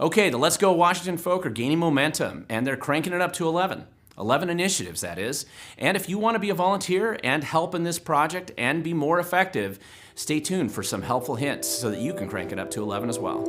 Okay, the Let's Go Washington folk are gaining momentum, and they're cranking it up to 11. 11 initiatives, that is. And if you want to be a volunteer and help in this project and be more effective, stay tuned for some helpful hints so that you can crank it up to 11 as well.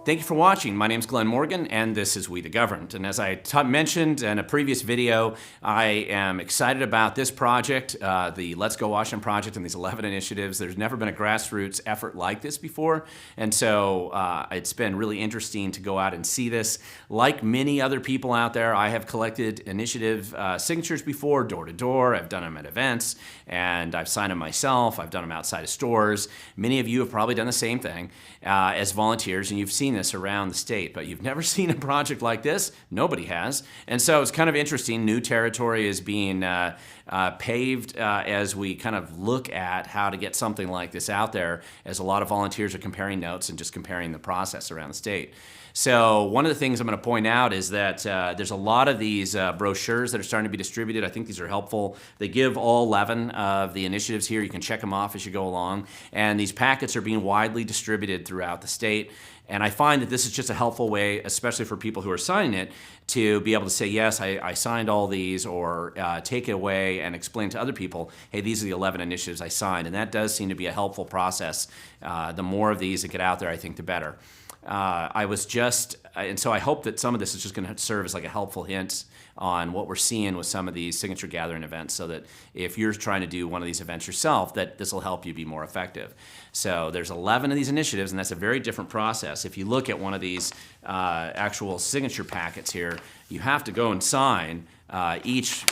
Thank you for watching. My name is Glen Morgan, and this is We the Governed. And as I mentioned in a previous video, I am excited about this project, the Let's Go Washington project and these 11 initiatives. There's never been a grassroots effort like this before, and so it's been really interesting to go out and see this. Like many other people out there, I have collected initiative signatures before, door to door. I've done them at events, and I've signed them myself. I've done them outside of stores. Many of you have probably done the same thing as volunteers, and you've seen this around the state, but you've never seen a project like this. Nobody has. And so it's kind of interesting. New territory is being paved as we kind of look at how to get something like this out there, as a lot of volunteers are comparing notes and just comparing the process around the state. So one of the things I'm going to point out is that there's a lot of these brochures that are starting to be distributed. I think these are helpful. They give all 11 of the initiatives here. You can check them off as you go along. And these packets are being widely distributed throughout the state. And I find that this is just a helpful way, especially for people who are signing it, to be able to say, yes, I signed all these, or take it away and explain to other people, hey, these are the 11 initiatives I signed. And that does seem to be a helpful process. The more of these that get out there, I think, the better. And so I hope that some of this is just going to serve as like a helpful hint on what we're seeing with some of these signature gathering events, so that if you're trying to do one of these events yourself, that this will help you be more effective. So there's 11 of these initiatives, and that's a very different process. If you look at one of these actual signature packets here, you have to go and sign each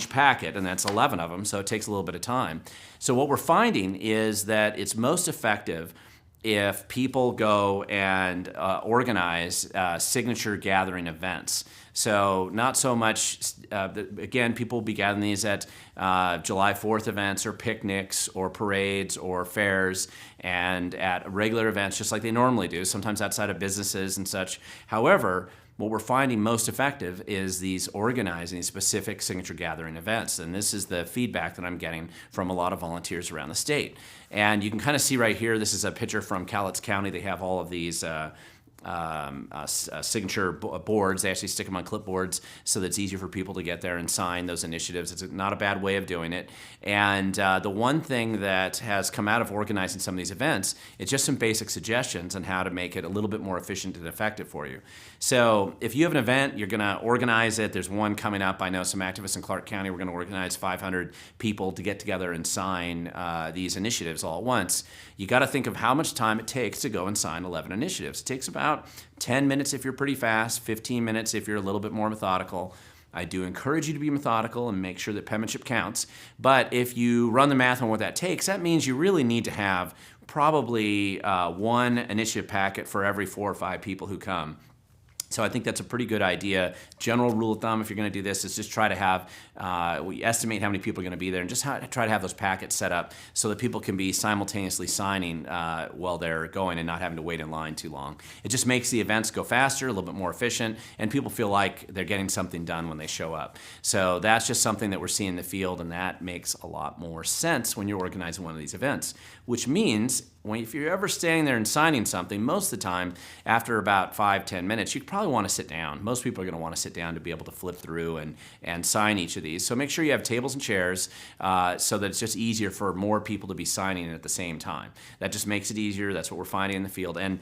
packet, and that's 11 of them, so it takes a little bit of time. So what we're finding is that it's most effective if people go and organize signature gathering events. So not so much, again, people will be gathering these at July 4th events or picnics or parades or fairs, and at regular events just like they normally do, sometimes outside of businesses and such. However, what we're finding most effective is these organizing these specific signature gathering events. And this is the feedback that I'm getting from a lot of volunteers around the state. And you can kind of see right here, this is a picture from Cowlitz County. They have all of these signature boards. They actually stick them on clipboards so that it's easier for people to get there and sign those initiatives. It's not a bad way of doing it. And the one thing that has come out of organizing some of these events is just some basic suggestions on how to make it a little bit more efficient and effective for you. So if you have an event, you're going to organize it. There's one coming up. I know some activists in Clark County. We're going to organize 500 people to get together and sign these initiatives all at once. You got to think of how much time it takes to go and sign 11 initiatives. It takes about 10 minutes if you're pretty fast, 15 minutes if you're a little bit more methodical. I do encourage you to be methodical and make sure that penmanship counts. But if you run the math on what that takes, that means you really need to have probably one initiative packet for every 4 or 5 people who come. So I think that's a pretty good idea. General rule of thumb, if you're going to do this, is just try to have, we estimate how many people are going to be there, and just try to have those packets set up so that people can be simultaneously signing while they're going and not having to wait in line too long. It just makes the events go faster, a little bit more efficient, and people feel like they're getting something done when they show up. So that's just something that we're seeing in the field, and that makes a lot more sense when you're organizing one of these events, which means if you're ever standing there and signing something, most of the time, after about 5-10 minutes, you probably want to sit down. Most people are going to want to sit down to be able to flip through and sign each of these. So make sure you have tables and chairs so that it's just easier for more people to be signing at the same time. That just makes it easier. That's what we're finding in the field. And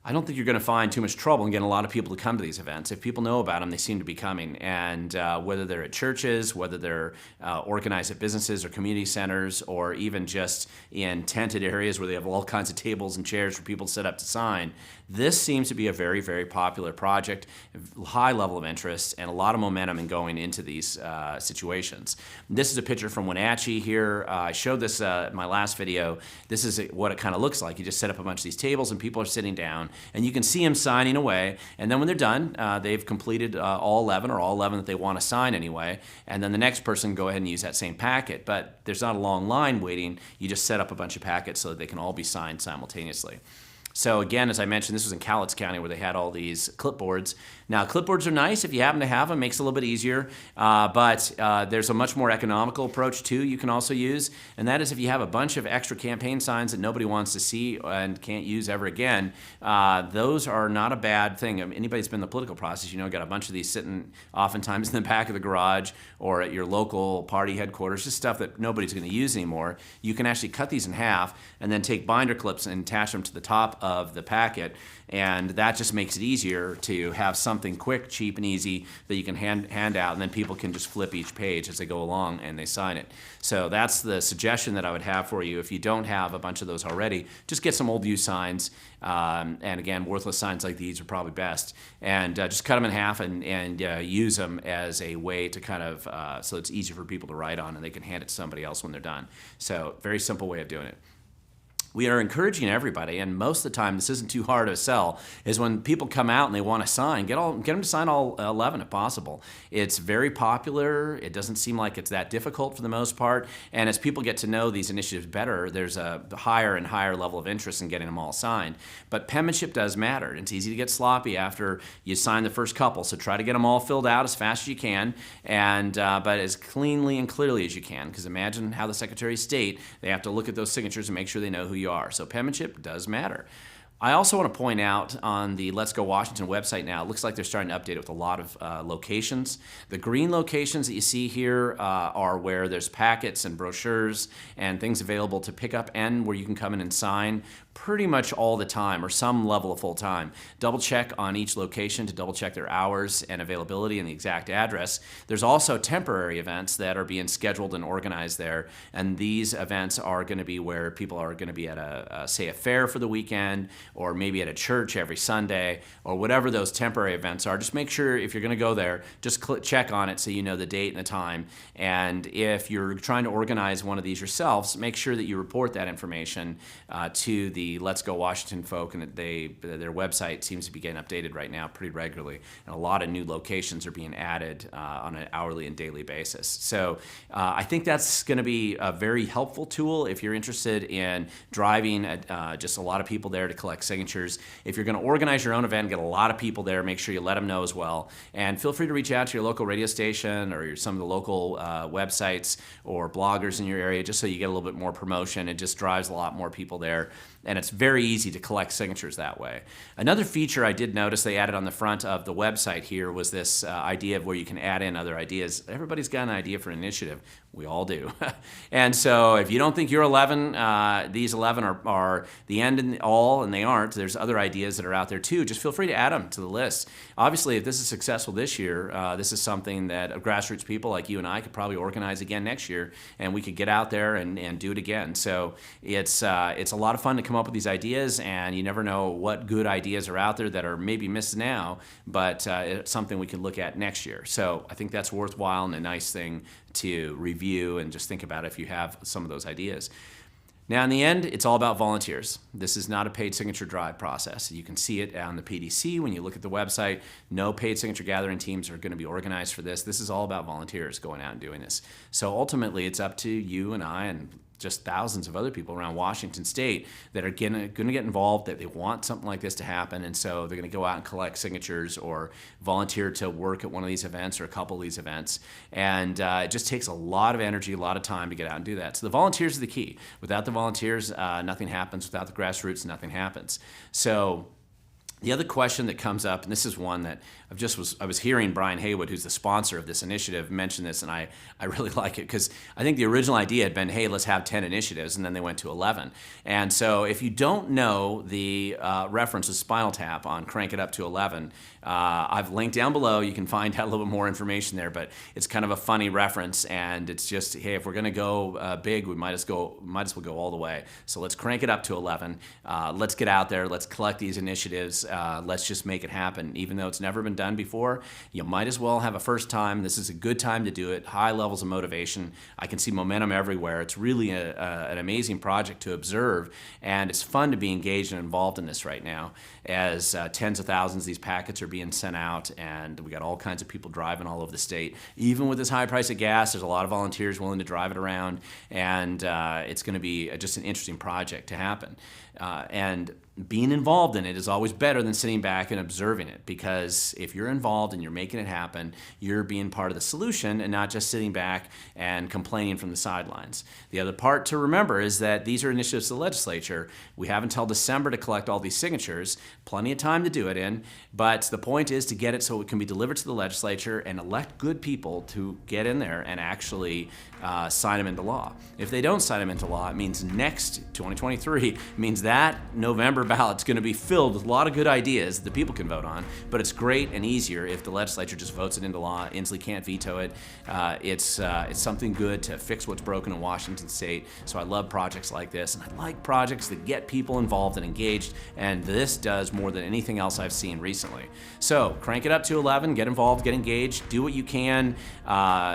I don't think you're going to find too much trouble in getting a lot of people to come to these events. If people know about them, they seem to be coming. And whether they're at churches, whether they're organized at businesses or community centers, or even just in tented areas where they have all kinds of tables and chairs for people to sit up to sign, this seems to be a very, very popular project, high level of interest, and a lot of momentum in going into these situations. This is a picture from Wenatchee here. I showed this in my last video. This is what it kind of looks like. You just set up a bunch of these tables and people are sitting down, and you can see them signing away, and then when they're done, they've completed all 11 that they want to sign anyway, and then the next person can go ahead and use that same packet. But there's not a long line waiting. You just set up a bunch of packets so that they can all be signed simultaneously. So again, as I mentioned, this was in Cowlitz County where they had all these clipboards. Now, clipboards are nice if you happen to have them, makes it a little bit easier, but there's a much more economical approach too you can also use, and that is if you have a bunch of extra campaign signs that nobody wants to see and can't use ever again, those are not a bad thing. I mean, anybody that's been in the political process, got a bunch of these sitting oftentimes in the back of the garage or at your local party headquarters, just stuff that nobody's going to use anymore. You can actually cut these in half and then take binder clips and attach them to the top of the packet, and that just makes it easier to have something quick, cheap, and easy that you can hand out, and then people can just flip each page as they go along and they sign it. So that's the suggestion that I would have for you. If you don't have a bunch of those already, just get some old view signs, and again, worthless signs like these are probably best, and just cut them in half and use them as a way to kind of, so it's easy for people to write on and they can hand it to somebody else when they're done. So very simple way of doing it. We are encouraging everybody, and most of the time this isn't too hard to sell, is when people come out and they want to sign, get them to sign all 11 if possible. It's very popular. It doesn't seem like it's that difficult for the most part, and as people get to know these initiatives better, there's a higher and higher level of interest in getting them all signed. But penmanship does matter. It's easy to get sloppy after you sign the first couple, so try to get them all filled out as fast as you can, and but as cleanly and clearly as you can, because imagine how the Secretary of State, they have to look at those signatures and make sure they know who you are. So penmanship does matter. I also want to point out on the Let's Go Washington website now, it looks like they're starting to update it with a lot of locations. The green locations that you see here are where there's packets and brochures and things available to pick up and where you can come in and sign pretty much all the time or some level of full time. Double check on each location to double check their hours and availability and the exact address. There's also temporary events that are being scheduled and organized there, and these events are going to be where people are going to be at say a fair for the weekend, or maybe at a church every Sunday, or whatever those temporary events are. Just make sure if you're going to go there, just check on it so you know the date and the time. And if you're trying to organize one of these yourselves, make sure that you report that information to the Let's Go Washington folk, and their website seems to be getting updated right now pretty regularly, and a lot of new locations are being added on an hourly and daily basis. So I think that's going to be a very helpful tool if you're interested in driving just a lot of people there to collect signatures. If you're going to organize your own event and get a lot of people there, make sure you let them know as well. And feel free to reach out to your local radio station or some of the local websites or bloggers in your area, just so you get a little bit more promotion. It just drives a lot more people there, and it's very easy to collect signatures that way. Another feature I did notice they added on the front of the website here was this idea of where you can add in other ideas. Everybody's got an idea for an initiative. We all do. And so if you don't think you're 11, these 11 are the end and all, and they aren't. There's other ideas that are out there too. Just feel free to add them to the list. Obviously, if this is successful this year, this is something that grassroots people like you and I could probably organize again next year, and we could get out there and do it again. So it's a lot of fun to come up with these ideas, and you never know what good ideas are out there that are maybe missed now, but it's something we can look at next year. So I think that's worthwhile and a nice thing to review and just think about if you have some of those ideas. Now, in the end, it's all about volunteers. This is not a paid signature drive process. You can see it on the PDC when you look at the website. No paid signature gathering teams are going to be organized for this. This is all about volunteers going out and doing this. So ultimately, it's up to you and I and just thousands of other people around Washington State that are going to get involved, that they want something like this to happen, and so they're going to go out and collect signatures or volunteer to work at one of these events or a couple of these events. And it just takes a lot of energy, a lot of time to get out and do that. So the volunteers are the key. Without the volunteers, nothing happens. Without the grassroots, nothing happens. So the other question that comes up, and this is one that I was hearing Brian Haywood, who's the sponsor of this initiative, mention this, and I really like it because I think the original idea had been, hey, let's have 10 initiatives, and then they went to 11. And so if you don't know the reference of Spinal Tap on Crank It Up to 11, I've linked down below. You can find out a little bit more information there, but it's kind of a funny reference, and it's just, hey, if we're going to go big, we might as well go all the way. So let's crank it up to 11. Let's get out there. Let's collect these initiatives. Let's just make it happen. Even though it's never been done before, you might as well have a first time. This is a good time to do it. High levels of motivation. I can see momentum everywhere. It's really an amazing project to observe, and it's fun to be engaged and involved in this right now as tens of thousands of these packets are being sent out, and we got all kinds of people driving all over the state. Even with this high price of gas, there's a lot of volunteers willing to drive it around, and it's going to be just an interesting project to happen. And being involved in it is always better than sitting back and observing it, because if you're involved and you're making it happen, you're being part of the solution and not just sitting back and complaining from the sidelines. The other part to remember is that these are initiatives of the legislature. We have until December to collect all these signatures, plenty of time to do it in, but the point is to get it so it can be delivered to the legislature and elect good people to get in there and actually sign them into law. If they don't sign them into law, it means next 2023 means that November ballot's going to be filled with a lot of good ideas that the people can vote on, but it's great and easier if the legislature just votes it into law. Inslee can't veto it. It's something good to fix what's broken in Washington State. So I love projects like this, and I like projects that get people involved and engaged, and this does more than anything else I've seen recently. So crank it up to 11, get involved, get engaged, do what you can.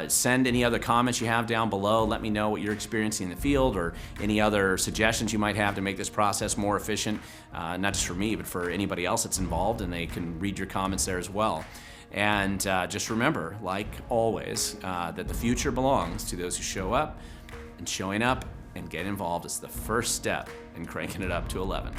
Send any other comments you have down below. Let me know what you're experiencing in the field, or any other suggestions you might have to make this process more efficient, not just for me, but for anybody else that's involved, and they can read your comments there as well. And just remember, like always, that the future belongs to those who show up, and showing up and get involved is the first step in cranking it up to 11.